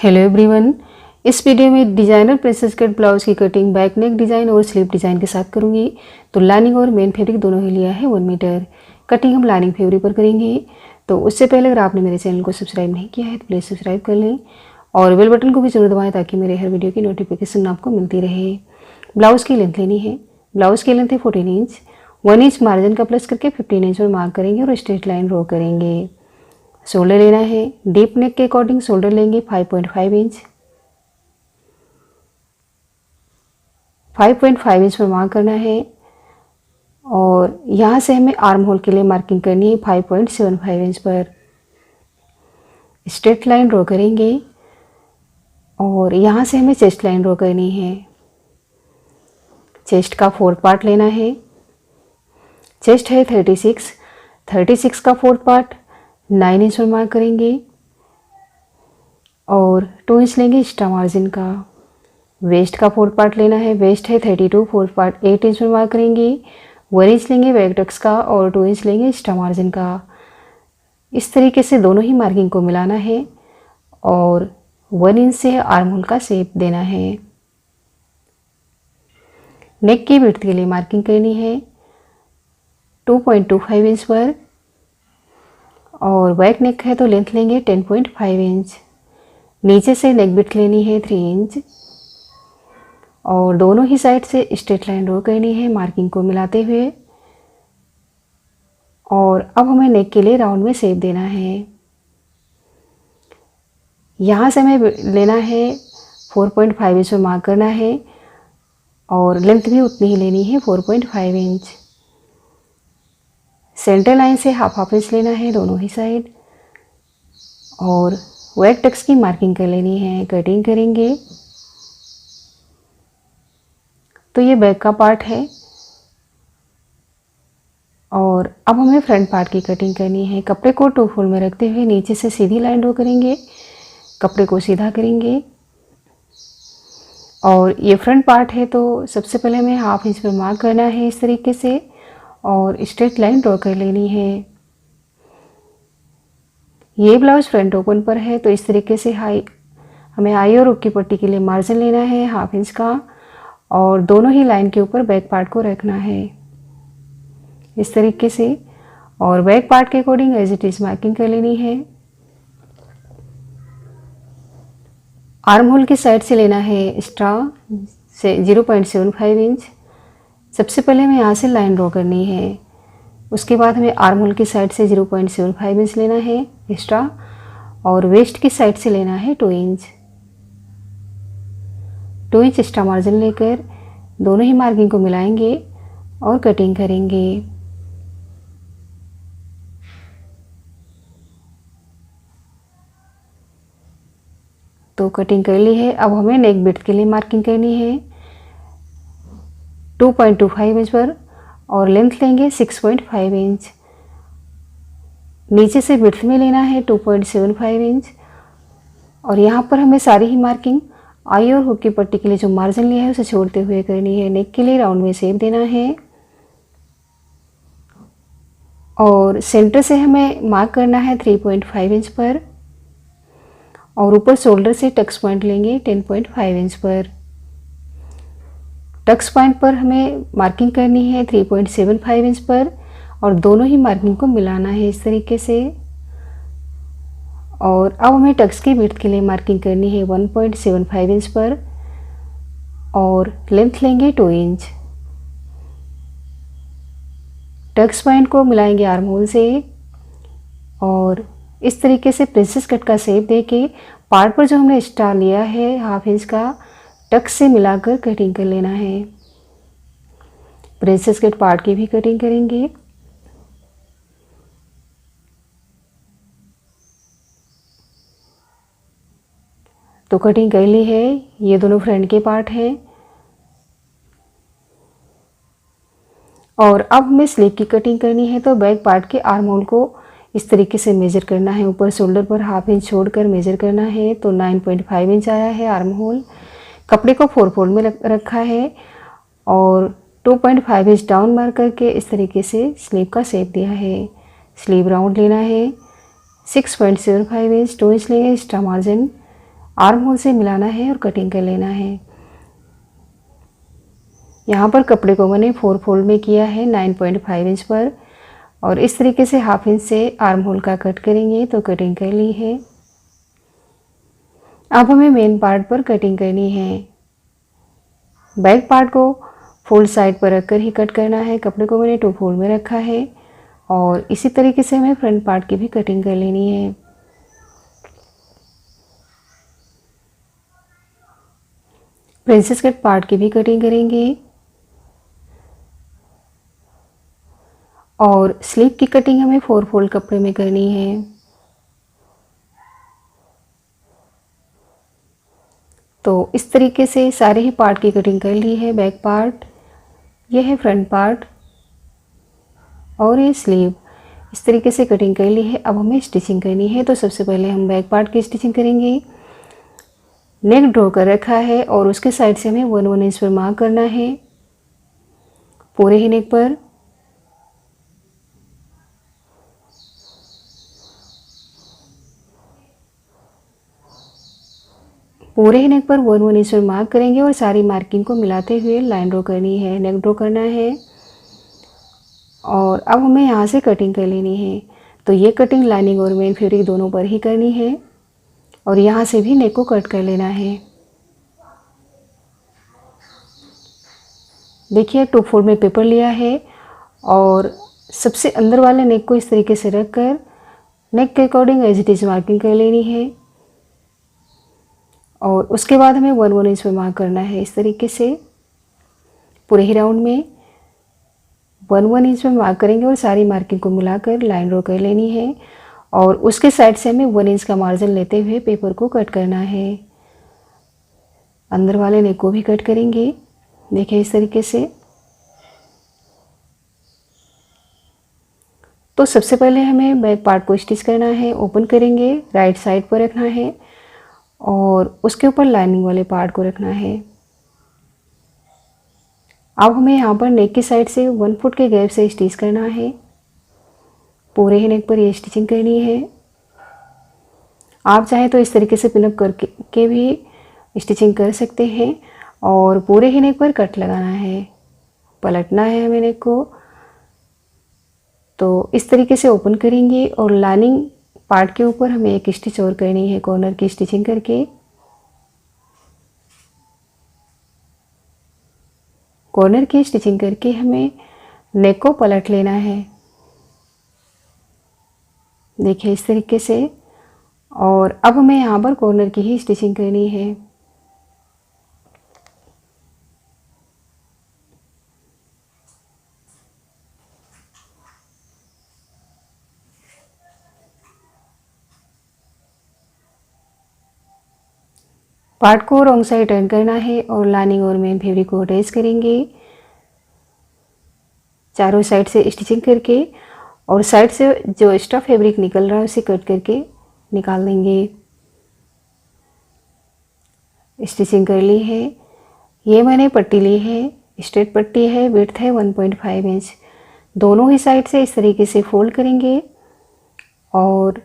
Hello everyone. इस video में designer princess cut blouse की कटिंग बैक नेक डिज़ाइन और स्लीव डिज़ाइन के साथ करूंगी। तो लाइनिंग और मेन फैब्रिक दोनों ही लिया है 1 मीटर। कटिंग हम लाइनिंग फैब्रिक पर करेंगे। तो उससे पहले अगर आपने मेरे चैनल को सब्सक्राइब नहीं किया है तो प्लीज़ सब्सक्राइब कर लें और बेल बटन को भी जरूर दबाएं ताकि मेरे हर वीडियो की नोटिफिकेशन आपको मिलती रहे। ब्लाउज़ की लेंथ लेनी है। ब्लाउज़ की लेंथ है 14 इंच। 1 इंच मार्जिन का प्लस करके 15 इंच पर मार्क करेंगे और स्ट्रेट लाइन ड्रॉ करेंगे। शोल्डर लेना है। डीप नेक के अकॉर्डिंग शोल्डर लेंगे 5.5 इंच। 5.5 इंच पर मार्क करना है और यहाँ से हमें आर्म होल के लिए मार्किंग करनी है 5.75 इंच पर। स्ट्रेट लाइन ड्रॉ करेंगे और यहाँ से हमें चेस्ट लाइन ड्रॉ करनी है। चेस्ट का 4th पार्ट लेना है। चेस्ट है 36 का 4th पार्ट 9 इंच पर मार्क करेंगे और 2 इंच लेंगे एक्स्ट्रा मार्जिन का। वेस्ट का 4th पार्ट लेना है। वेस्ट है 32, 4th पार्ट 8 इंच पर मार्क करेंगे। 1 इंच लेंगे बैक टक्स का और 2 इंच लेंगे एक्स्ट्रा मार्जिन का। इस तरीके से दोनों ही मार्किंग को मिलाना है और 1 इंच से आर्म होल का शेप देना है। नेक की विड्थ के लिए मार्किंग करनी है 2.25 इंच पर और बैक नेक है तो लेंथ लेंगे 10.5 इंच। नीचे से नेक विड्थ लेनी है 3 इंच और दोनों ही साइड से स्ट्रेट लाइन ड्रॉ करनी है मार्किंग को मिलाते हुए। और अब हमें नेक के लिए राउंड में शेप देना है। यहाँ से हमें लेना है 4.5 इंच पर मार्क करना है और लेंथ भी उतनी ही लेनी है 4.5 इंच। सेंटर लाइन से हाफ इंच लेना है दोनों ही साइड और बैक टक्स की मार्किंग कर लेनी है। कटिंग करेंगे तो ये बैक का पार्ट है और अब हमें फ्रंट पार्ट की कटिंग करनी है। कपड़े को 2 फोल्ड में रखते हुए नीचे से सीधी लाइन ड्रॉ करेंगे। कपड़े को सीधा करेंगे और ये फ्रंट पार्ट है तो सबसे पहले हमें हाफ इंच पर मार्क करना है इस तरीके से और स्ट्रेट लाइन ड्रॉ कर लेनी है। ये ब्लाउज फ्रंट ओपन पर है तो इस तरीके से हमें आई और हुक की पट्टी के लिए मार्जिन लेना है हाफ इंच का और दोनों ही लाइन के ऊपर बैक पार्ट को रखना है इस तरीके से और बैक पार्ट के according as it is marking कर लेनी है। आर्म होल की साइड से लेना है एक्स्ट्रा से 0.75 इंच। सबसे पहले हमें यहाँ से लाइन ड्रॉ करनी है। उसके बाद हमें आर्म होल की साइड से 0.75 इंच लेना है एक्स्ट्रा और वेस्ट की साइड से लेना है 2 इंच। 2 इंच एक्स्ट्रा मार्जिन लेकर दोनों ही मार्किंग को मिलाएंगे और कटिंग करेंगे। तो कटिंग कर ली है। अब हमें नेक विड्थ के लिए मार्किंग करनी है 2.25 इंच पर और लेंथ लेंगे 6.5 इंच। नीचे से विड्थ में लेना है 2.75 इंच और यहाँ पर हमें सारी ही मार्किंग आई और हुक की पट्टी के लिए जो मार्जिन लिया है उसे छोड़ते हुए करनी है। नेक के लिए राउंड में शेप देना है और सेंटर से हमें मार्क करना है 3.5 इंच पर और ऊपर शोल्डर से टक्स पॉइंट लेंगे 10.5 इंच पर। टक्स पॉइंट पर हमें मार्किंग करनी है 3.75 इंच पर और दोनों ही मार्किंग को मिलाना है इस तरीके से। और अब हमें टक्स की विड्थ के लिए मार्किंग करनी है 1.75 इंच पर और लेंथ लेंगे 2 इंच। टक्स पॉइंट को मिलाएंगे आर्म होल से और इस तरीके से प्रिंसेस कट का शेप देके पार्ट पर जो हमने एक्स्ट्रा लिया है हाफ इंच का टक्स से मिलाकर कटिंग कर लेना है। प्रिंसेस कट पार्ट की भी कटिंग करेंगे। तो कटिंग कर ली है। ये दोनों फ्रंट के पार्ट हैं और अब हमें स्लीव की कटिंग करनी है। तो बैक पार्ट के आर्म होल को इस तरीके से मेजर करना है। ऊपर शोल्डर पर हाफ इंच छोड़कर मेजर करना है तो 9.5 इंच आया है आर्म होल। कपड़े को 4 फोल्ड में रखा है और 2.5 इंच डाउन मार्क करके इस तरीके से स्लीव का शेप दिया है। स्लीव राउंड लेना है 6.75 इंच। 2 इंच लेंगे एक्स्ट्रा मार्जिन आर्म होल से मिलाना है और कटिंग कर लेना है। यहाँ पर कपड़े को मैंने 4 फोल्ड में किया है 9.5 इंच पर, और इस तरीके से हाफ इंच से आर्म होल का कट करेंगे। तो कटिंग कर ली है। अब हमें मेन पार्ट पर कटिंग करनी है। बैक पार्ट को फोल्ड साइड पर रखकर ही कट करना है। कपड़े को मैंने 2 फोल्ड में रखा है, और इसी तरीके से हमें फ्रंट पार्ट की भी कटिंग कर लेनी है। प्रिंसेस कट पार्ट की भी कटिंग करेंगे, और स्लीव की कटिंग हमें 4 फोल्ड कपड़े में करनी है। तो इस तरीके से सारे ही पार्ट की कटिंग कर ली है। बैक पार्ट, यह है फ्रंट पार्ट, और ये स्लीव। इस तरीके से कटिंग कर ली है। अब हमें स्टिचिंग करनी है। तो सबसे पहले हम बैक पार्ट की स्टिचिंग करेंगे। नेक ड्रॉ कर रखा है, और उसके साइड से हमें 1 इंच पर मार्क करना है पूरे ही नेक पर। पूरे ही नेक पर 1 इंच पर मार्क करेंगे, और सारी मार्किंग को मिलाते हुए लाइन ड्रॉ करनी है, नेक ड्रॉ करना है। और अब हमें यहाँ से कटिंग कर लेनी है। तो ये कटिंग लाइनिंग और मेन फैब्रिक दोनों पर ही करनी है, और यहाँ से भी नेक को कट कर लेना है। देखिए 2 फोल्ड में पेपर लिया है, और सबसे अंदर वाले नेक को इस तरीके से रखकर नेक के according as it is marking कर लेनी है। और उसके बाद हमें 1 इंच पे मार्क करना है इस तरीके से पूरे ही राउंड में 1 इंच में मार्क करेंगे, और सारी मार्किंग को मिलाकर लाइन ड्रॉ कर लेनी है। और उसके साइड से हमें 1 इंच का मार्जिन लेते हुए पेपर को कट करना है। अंदर वाले नेक को भी कट करेंगे, देखिए इस तरीके से। तो सबसे पहले हमें बैक पार्ट को स्टिच करना है। ओपन करेंगे, राइट साइड पर रखना है, और उसके ऊपर लाइनिंग वाले पार्ट को रखना है। अब हमें यहाँ पर नेक की साइड से 1 फुट के गैप से स्टिच करना है। पूरे ही नेक पर ये स्टिचिंग करनी है। आप चाहे तो इस तरीके से पिनअप करके भी स्टिचिंग कर सकते हैं, और पूरे ही नेक पर कट लगाना है, पलटना है हमें नेक को। तो इस तरीके से ओपन करेंगे, और लाइनिंग पार्ट के ऊपर हमें एक स्टिच और करनी है कॉर्नर की स्टिचिंग करके। कॉर्नर की स्टिचिंग करके हमें नेक को पलट लेना है, देखिए इस तरीके से। और अब हमें यहाँ पर कॉर्नर की ही स्टिचिंग करनी है। पार्ट को रॉन्ग साइड टर्न करना है, और लाइनिंग और मेन फैब्रिक को अटैच करेंगे चारों साइड से स्टिचिंग करके, और साइड से जो एक्स्ट्रा फैब्रिक निकल रहा है उसे कट करके निकाल देंगे। स्टिचिंग कर ली है। ये मैंने पट्टी ली है, स्ट्रेट पट्टी है, विड्थ है 1.5 इंच। दोनों ही साइड से इस तरीके से फोल्ड करेंगे और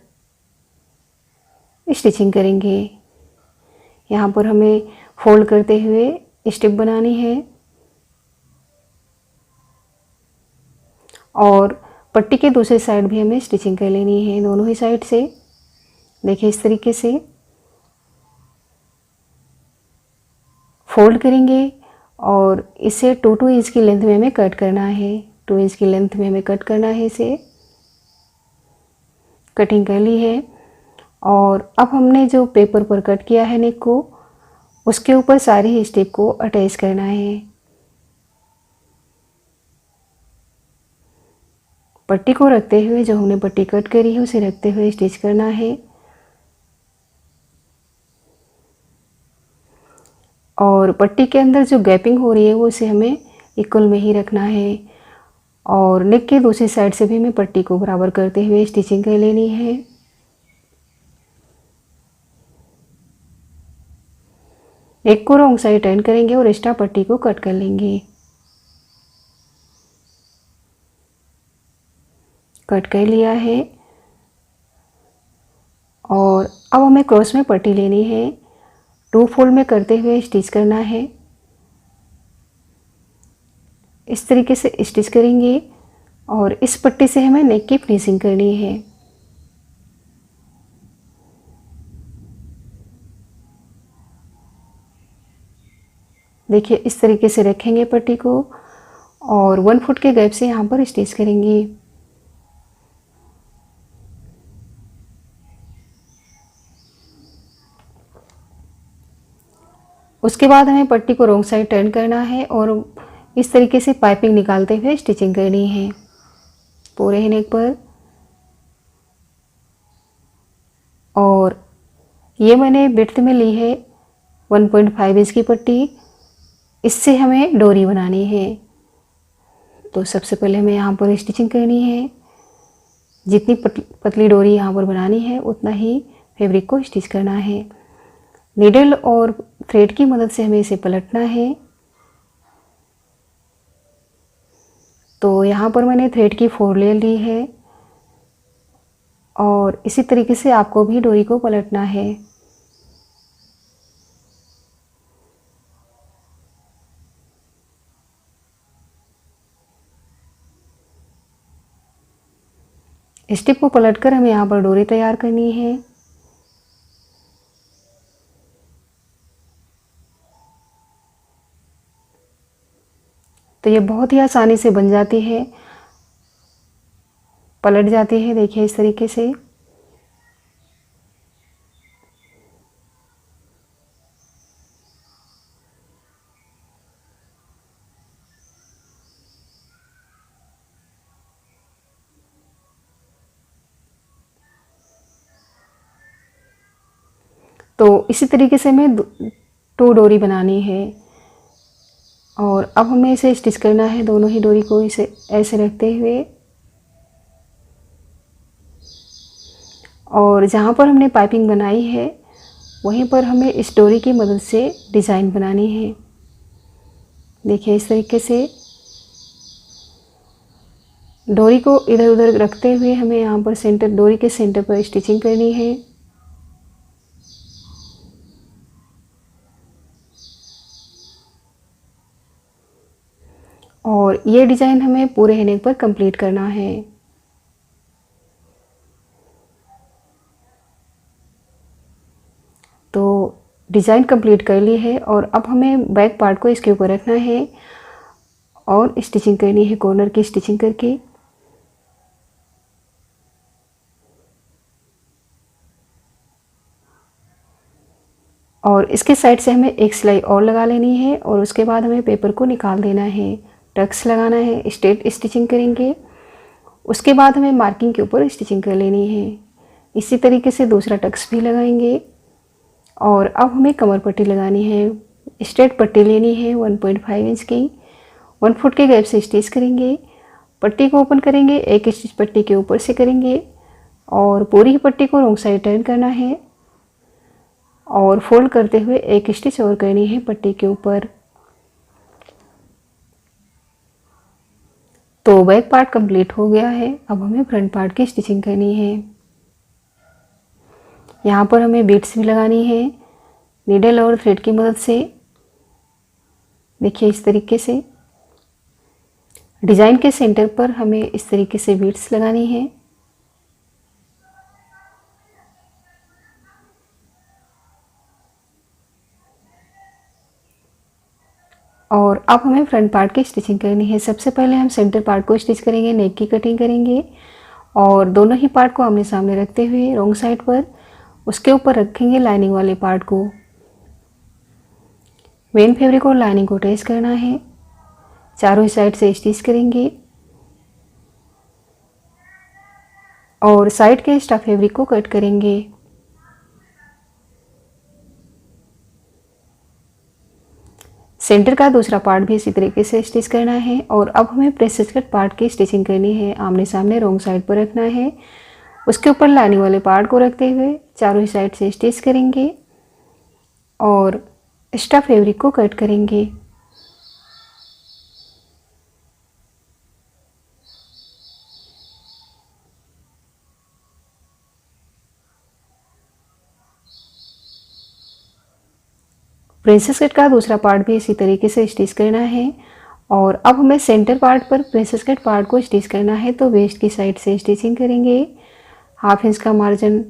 स्टिचिंग करेंगे। यहाँ पर हमें फोल्ड करते हुए स्टिप बनानी है, और पट्टी के दूसरे साइड भी हमें स्टिचिंग कर लेनी है, दोनों ही साइड से। देखिए इस तरीके से फोल्ड करेंगे, और इसे 2 इंच की लेंथ में हमें कट करना है। 2 इंच की लेंथ में हमें कट करना है इसे। कटिंग कर ली है, और अब हमने जो पेपर पर कट किया है नेक को, उसके ऊपर सारी स्टिप को अटैच करना है। पट्टी को रखते हुए, जो हमने पट्टी कट करी है उसे रखते हुए स्टिच करना है, और पट्टी के अंदर जो गैपिंग हो रही है वो उसे हमें इक्वल में ही रखना है। और नेक के दूसरी साइड से भी हमें पट्टी को बराबर करते हुए स्टिचिंग कर लेनी है। नेक को रॉन्ग साइड टर्न करेंगे और एक्स्ट्रा पट्टी को कट कर लेंगे। कट कर लिया है, और अब हमें क्रॉस में पट्टी लेनी है, 2 फोल्ड में करते हुए स्टिच करना है। इस तरीके से स्टिच करेंगे और इस पट्टी से हमें नेक की फिनिशिंग करनी है। देखिए इस तरीके से रखेंगे पट्टी को और 1 फुट के गैप से यहाँ पर स्टिच करेंगे। उसके बाद हमें पट्टी को रॉन्ग साइड टर्न करना है और इस तरीके से पाइपिंग निकालते हुए स्टिचिंग करनी है पूरे नेक पर। और ये मैंने विड्थ में ली है 1.5 इंच की पट्टी। इससे हमें डोरी बनानी है। तो सबसे पहले हमें यहाँ पर स्टिचिंग करनी है। जितनी पतली डोरी यहाँ पर बनानी है उतना ही फैब्रिक को स्टिच करना है। नीडल और थ्रेड की मदद से हमें इसे पलटना है। तो यहाँ पर मैंने थ्रेड की 4 लेयर ली है और इसी तरीके से आपको भी डोरी को पलटना है। स्टिप को पलटकर हमें यहाँ पर डोरी तैयार करनी है। तो ये बहुत ही आसानी से बन जाती है, पलट जाती है। देखिए इस तरीके से। तो इसी तरीके से हमें 2 डोरी बनानी है और अब हमें इसे स्टिच करना है। दोनों ही डोरी को इसे ऐसे रखते हुए और जहाँ पर हमने पाइपिंग बनाई है वहीं पर हमें इस डोरी की मदद से डिज़ाइन बनानी है। देखिए इस तरीके से डोरी को इधर उधर रखते हुए हमें यहाँ पर सेंटर, डोरी के सेंटर पर स्टिचिंग करनी है। और ये डिज़ाइन हमें पूरे नेक पर कंप्लीट करना है। तो डिज़ाइन कंप्लीट कर ली है और अब हमें बैक पार्ट को इसके ऊपर रखना है और स्टिचिंग करनी है कॉर्नर की स्टिचिंग करके। और इसके साइड से हमें एक सिलाई और लगा लेनी है और उसके बाद हमें पेपर को निकाल देना है। टक्स लगाना है, स्ट्रेट स्टिचिंग करेंगे। उसके बाद हमें मार्किंग के ऊपर स्टिचिंग कर लेनी है। इसी तरीके से दूसरा टक्स भी लगाएंगे और अब हमें कमर पट्टी लगानी है। स्ट्रेट पट्टी लेनी है 1.5 इंच की। 1 फुट के गैप से स्टिच करेंगे। पट्टी को ओपन करेंगे, एक स्टिच पट्टी के ऊपर से करेंगे और पूरी ही पट्टी को रॉन्ग साइड टर्न करना है और फोल्ड करते हुए एक स्टिच और करनी है पट्टी के ऊपर। तो बैक पार्ट कंप्लीट हो गया है। अब हमें फ्रंट पार्ट की स्टिचिंग करनी है। यहाँ पर हमें बीट्स भी लगानी है नीडल और थ्रेड की मदद से। देखिए इस तरीके से डिज़ाइन के सेंटर पर हमें इस तरीके से बीट्स लगानी है। और अब हमें फ्रंट पार्ट की स्टिचिंग करनी है। सबसे पहले हम सेंटर पार्ट को स्टिच करेंगे, नेक की कटिंग करेंगे और दोनों ही पार्ट को आमने सामने रखते हुए रॉन्ग साइड पर उसके ऊपर रखेंगे लाइनिंग वाले पार्ट को। मेन फैब्रिक और लाइनिंग को अटैच करना है। चारों ही साइड से स्टिच करेंगे और साइड के एक्स्ट्रा फैब्रिक को कट करेंगे। सेंटर का दूसरा पार्ट भी इसी तरीके से स्टिच करना है और अब हमें प्रिंसेस कट पार्ट की स्टिचिंग करनी है। आमने सामने रॉन्ग साइड पर रखना है। उसके ऊपर लाइनिंग वाले पार्ट को रखते हुए चारों ही साइड से स्टिच करेंगे और एक्स्ट्रा फैब्रिक को कट करेंगे। प्रिंसेस कट का दूसरा पार्ट भी इसी तरीके से स्टिच करना है। और अब हमें सेंटर पार्ट पर प्रिंसेस कट पार्ट को स्टिच करना है, तो वेस्ट की साइड से स्टिचिंग करेंगे। 1/2 इंच का मार्जिन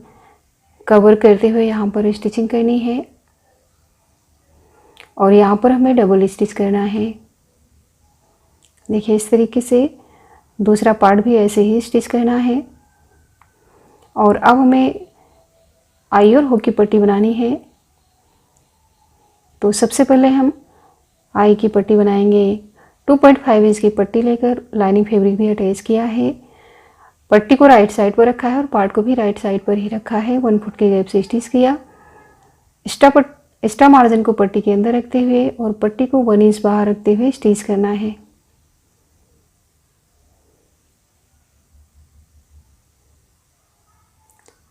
कवर करते हुए यहाँ पर स्टिचिंग करनी है और यहाँ पर हमें डबल स्टिच करना है। देखिए इस तरीके से दूसरा पार्ट भी ऐसे ही स्टिच करना है। और अब हमें आई और हो की पट्टी बनानी है। तो सबसे पहले हम आई की पट्टी बनाएंगे। 2.5 इंच की पट्टी लेकर लाइनिंग फैब्रिक भी अटैच किया है। पट्टी को राइट साइड पर रखा है और पार्ट को भी राइट साइड पर ही रखा है। 1 फुट के गैप से स्टिच किया। एक्स्ट्रा मार्जिन को पट्टी के अंदर रखते हुए और पट्टी को 1 इंच बाहर रखते हुए स्टिच करना है।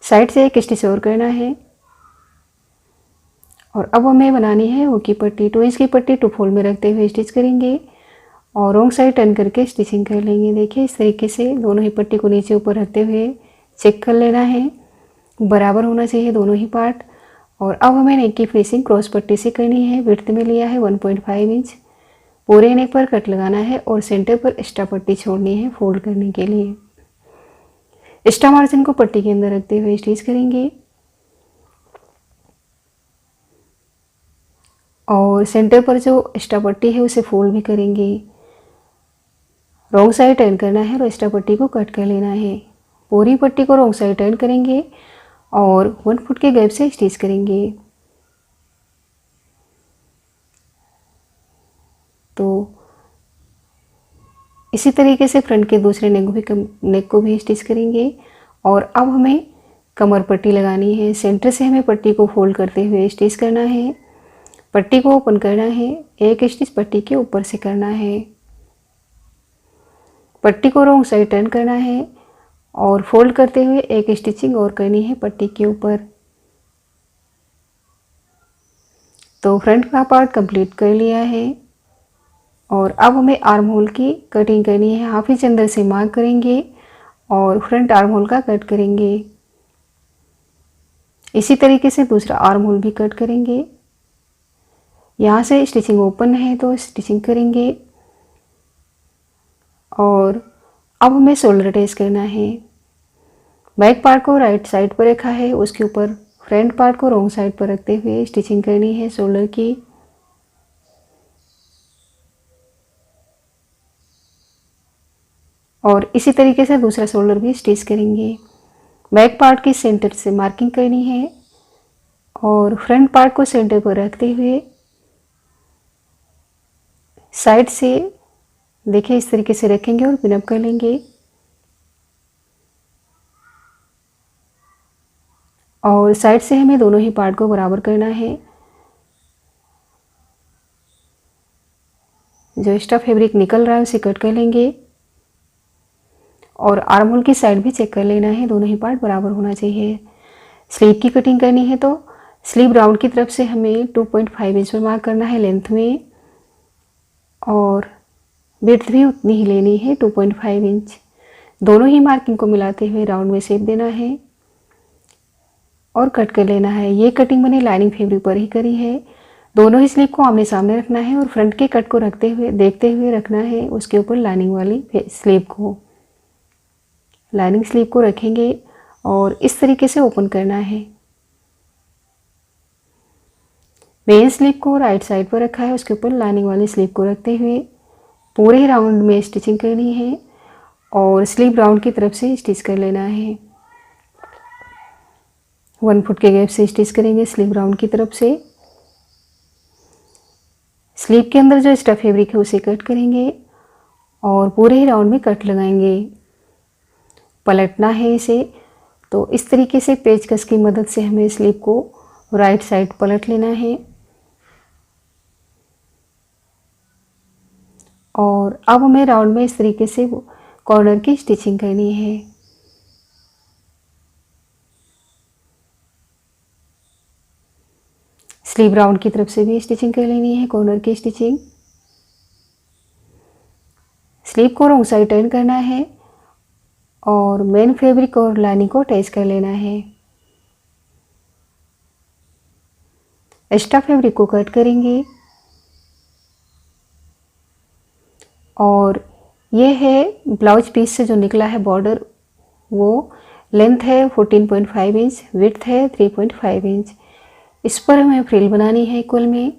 साइड से एक स्टिच और करना है। और अब हमें बनानी है हो की पट्टी। 2 इंच की पट्टी 2 फोल्ड में रखते हुए स्टिच करेंगे और रॉन्ग साइड टर्न करके स्टिचिंग कर लेंगे। देखिए इस तरीके से दोनों ही पट्टी को नीचे ऊपर रखते हुए चेक कर लेना है, बराबर होना चाहिए दोनों ही पार्ट। और अब हमें नेक की फिनिशिंग क्रॉस पट्टी से करनी है। विड्थ में लिया है 1.5 इंच। पूरे नेक पर कट लगाना है और सेंटर पर एक्स्ट्रा पट्टी छोड़नी है फोल्ड करने के लिए। एक्स्ट्रा मार्जिन को पट्टी के अंदर रखते हुए स्टिच करेंगे और सेंटर पर जो एक्स्ट्रा पट्टी है उसे फोल्ड भी करेंगे। रॉन्ग साइड टर्न करना है और एक्स्ट्रा पट्टी को कट कर लेना है। पूरी पट्टी को रॉन्ग साइड टर्न करेंगे और 1 फुट के गैप से स्टिच करेंगे। तो इसी तरीके से फ्रंट के दूसरे नेक को भी स्टिच करेंगे। और अब हमें कमर पट्टी लगानी है। सेंटर से हमें पट्टी को फोल्ड करते हुए स्टिच करना है। पट्टी को ओपन करना है, एक स्टिच पट्टी के ऊपर से करना है। पट्टी को रॉन्ग साइड टर्न करना है और फोल्ड करते हुए एक स्टिचिंग और करनी है पट्टी के ऊपर। तो फ्रंट का पार्ट कंप्लीट कर लिया है। और अब हमें आर्म होल की कटिंग करनी है। 1/2 इंच अंदर से मार्क करेंगे और फ्रंट आर्म होल का कट करेंगे। इसी तरीके से दूसरा आर्म होल भी कट करेंगे। यहाँ से स्टिचिंग ओपन है तो स्टिचिंग करेंगे। और अब हमें शोल्डर अटैच करना है। बैक पार्ट को राइट साइड पर रखा है, उसके ऊपर फ्रंट पार्ट को रॉन्ग साइड पर रखते हुए स्टिचिंग करनी है शोल्डर की। और इसी तरीके से दूसरा शोल्डर भी स्टिच करेंगे। बैक पार्ट की सेंटर से मार्किंग करनी है और फ्रंट पार्ट को सेंटर पर रखते हुए साइड से देखिए इस तरीके से रखेंगे और पिनअप कर लेंगे। और साइड से हमें दोनों ही पार्ट को बराबर करना है। जो एक्स्ट्रा फैब्रिक निकल रहा है उसे कट कर लेंगे और आर्म होल की साइड भी चेक कर लेना है, दोनों ही पार्ट बराबर होना चाहिए। स्लीव की कटिंग करनी है तो स्लीव राउंड की तरफ से हमें 2.5 इंच पर मार्क करना है लेंथ में और विड्थ भी उतनी ही लेनी है 2.5 इंच। दोनों ही मार्किंग को मिलाते हुए राउंड में शेप देना है और कट कर लेना है। ये कटिंग मैंने लाइनिंग फैब्रिक पर ही करी है। दोनों ही स्लीव को आमने सामने रखना है और फ्रंट के कट को रखते हुए देखते हुए रखना है उसके ऊपर लाइनिंग वाली स्लीव को। लाइनिंग स्लीव को रखेंगे और इस तरीके से ओपन करना है। मेन स्लीव को राइट साइड पर रखा है, उसके ऊपर लाइनिंग वाली स्लीव को रखते हुए पूरे राउंड में स्टिचिंग करनी है और स्लीव राउंड की तरफ से स्टिच कर लेना है। 1 फुट के गैप से स्टिच करेंगे स्लीव राउंड की तरफ से। स्लीव के अंदर जो एक्स्ट्रा फैब्रिक है उसे कट करेंगे और पूरे ही राउंड में कट लगाएंगे। पलटना है इसे, तो इस तरीके से पेचकस की मदद से हमें स्लीव को राइट साइड पलट लेना है। और अब हमें राउंड में इस तरीके से कॉर्नर की स्टिचिंग करनी है। स्लीव राउंड की तरफ से भी स्टिचिंग कर लेनी है, कॉर्नर की स्टिचिंग। स्लीव को रॉन्ग साइड टर्न करना है और मेन फैब्रिक और लाइनिंग को अटैच कर लेना है। एक्स्ट्रा फैब्रिक को कट करेंगे और ये है ब्लाउज पीस से जो निकला है बॉर्डर, वो लेंथ है 14.5 इंच, विड्थ है 3.5 इंच। इस पर हमें फ्रिल बनानी है इक्वल में।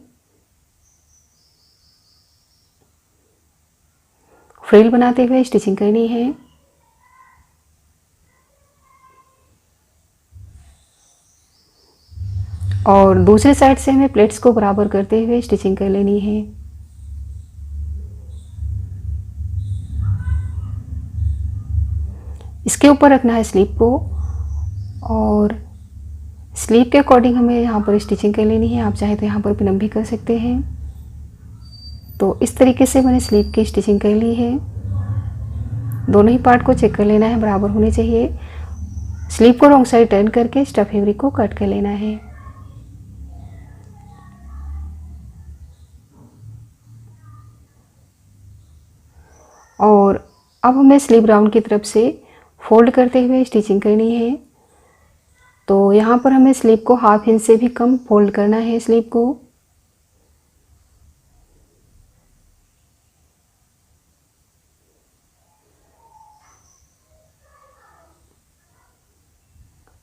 फ्रिल बनाते हुए स्टिचिंग करनी है और दूसरे साइड से हमें प्लेट्स को बराबर करते हुए स्टिचिंग कर लेनी है। इसके ऊपर रखना है स्लीव को और स्लीव के अकॉर्डिंग हमें यहाँ पर स्टिचिंग कर लेनी है। आप चाहे तो यहाँ पर पिनअप भी कर सकते हैं। तो इस तरीके से मैंने स्लीव की स्टिचिंग कर ली है। दोनों ही पार्ट को चेक कर लेना है, बराबर होने चाहिए। स्लीव को रॉन्ग साइड टर्न करके एक्स्ट्रा फैब्रिक को कट कर लेना है। और अब हमें स्लीव राउंड की तरफ से फोल्ड करते हुए स्टिचिंग करनी है। तो यहाँ पर हमें स्लीव को हाफ इंच से भी कम फोल्ड करना है स्लीव को।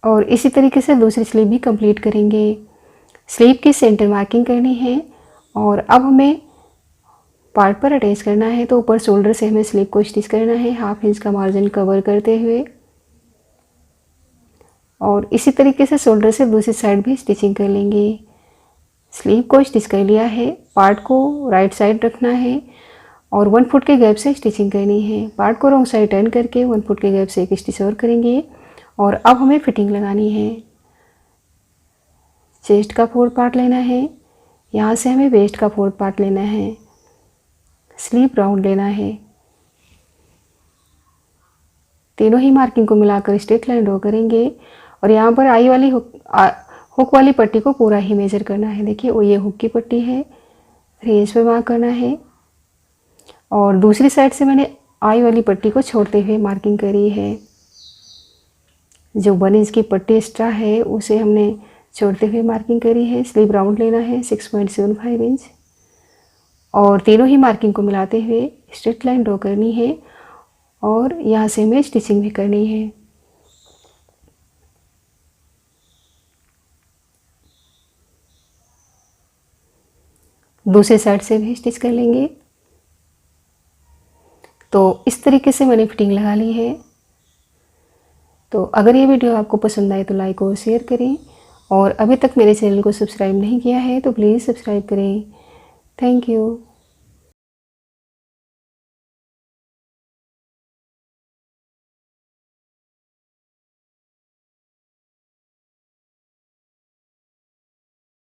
और इसी तरीके से दूसरी स्लीव भी कंप्लीट करेंगे। स्लीव की सेंटर मार्किंग करनी है और अब हमें पार्ट पर अटैच करना है। तो ऊपर शोल्डर से हमें स्लीव को स्टिच करना है हाफ इंच का मार्जिन कवर करते हुए और इसी तरीके से शोल्डर से दूसरी साइड भी स्टिचिंग कर लेंगे। स्लीव को स्टिच कर लिया है, पार्ट को राइट साइड रखना है और 1 फुट के गैप से स्टिचिंग करनी है। पार्ट को रॉन्ग साइड टर्न करके 1 फुट के गैप से एक स्टिच और करेंगे और अब हमें फिटिंग लगानी है। चेस्ट का 4 पार्ट लेना है, यहाँ से हमें वेस्ट का 4 पार्ट लेना है, स्लीव राउंड लेना है। तीनों ही मार्किंग को मिलाकर स्ट्रेट लाइन ड्रॉ करेंगे और यहाँ पर आई वाली हुक वाली पट्टी को पूरा ही मेजर करना है। देखिए वो ये हुक की पट्टी है, 3 इंच पे मार्क करना है और दूसरी साइड से मैंने आई वाली पट्टी को छोड़ते हुए मार्किंग करी है। जो 1 इंच की पट्टी एक्स्ट्रा है उसे हमने छोड़ते हुए मार्किंग करी है। स्लीव राउंड लेना है 6.75 इंच और तीनों ही मार्किंग को मिलाते हुए स्ट्रेट लाइन ड्रॉ करनी है और यहाँ से हमें स्टिचिंग भी करनी है। दूसरे साइड से भी स्टिच कर लेंगे। तो इस तरीके से मैंने फिटिंग लगा ली है। तो अगर ये वीडियो आपको पसंद आए तो लाइक और शेयर करें और अभी तक मेरे चैनल को सब्सक्राइब नहीं किया है तो प्लीज़ सब्सक्राइब करें। Thank you.